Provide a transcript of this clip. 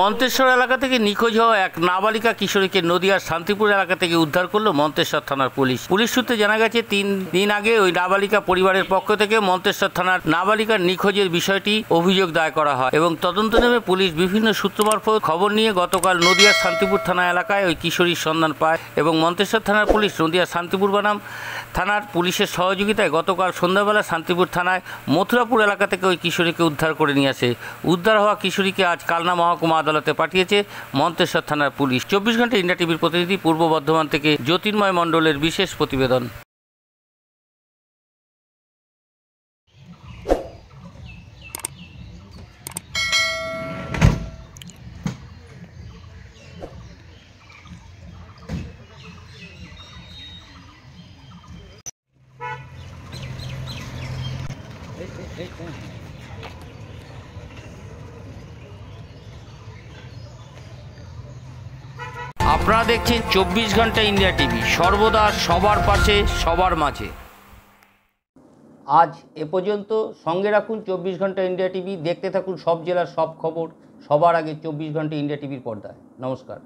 মন্তেশ্বর এলাকা থেকে নিখোঁজ হওয়া এক নাবালিকা কিশোরীকে নদিয়ার শান্তিপুর এলাকা থেকে উদ্ধার করলো মন্তেশ্বর থানার পুলিশ। পুলিশ সূত্রে জানা গেছে 3 দিন আগে ওই নাবালিকা পরিবারের পক্ষ থেকে মন্তেশ্বর থানার নাবালিকার নিখোঁজের বিষয়টি অভিযোগ দায়ের করা হয় এবং তদন্ত নেমে পুলিশ বিভিন্ন সূত্র মারফত খবর নিয়ে গতকাল নদিয়ার শান্তিপুর থানা এলাকায় ওই কিশোরীর সন্ধান পায় এবং মন্তেশ্বর থানার পুলিশ নদিয়ার শান্তিপুর বনাম থানার পুলিশের সহযোগিতায় গতকাল সন্ধ্যাবেলা শান্তিপুর থানায় মথুরাপুর এলাকা থেকে ওই কিশোরীকে উদ্ধার করে নিয়ে আসে। উদ্ধার হওয়া কিশোরীকে আজ কালনা মহকুমা আদালতে পাঠিয়েছে মন্তেশ্বর থানার পুলিশ। 24 ঘন্টা ইন্ডিয়া টিভির প্রতিনিধি পূর্ব বর্ধমান থেকে জ্যোতির্ময় মণ্ডলের বিশেষ প্রতিবেদন। আপনারা দেখছেন 24 ঘন্টা ইন্ডিয়া টিভি, সর্বদা সবার পাশে সবার মাঝে। আজ এ পর্যন্ত। সঙ্গে রাখুন 24 ঘন্টা ইন্ডিয়া টিভি। দেখতে থাকুন সব জেলার সব খবর সবার আগে 24 ঘন্টা ইন্ডিয়া টিভির পর্দায়। নমস্কার।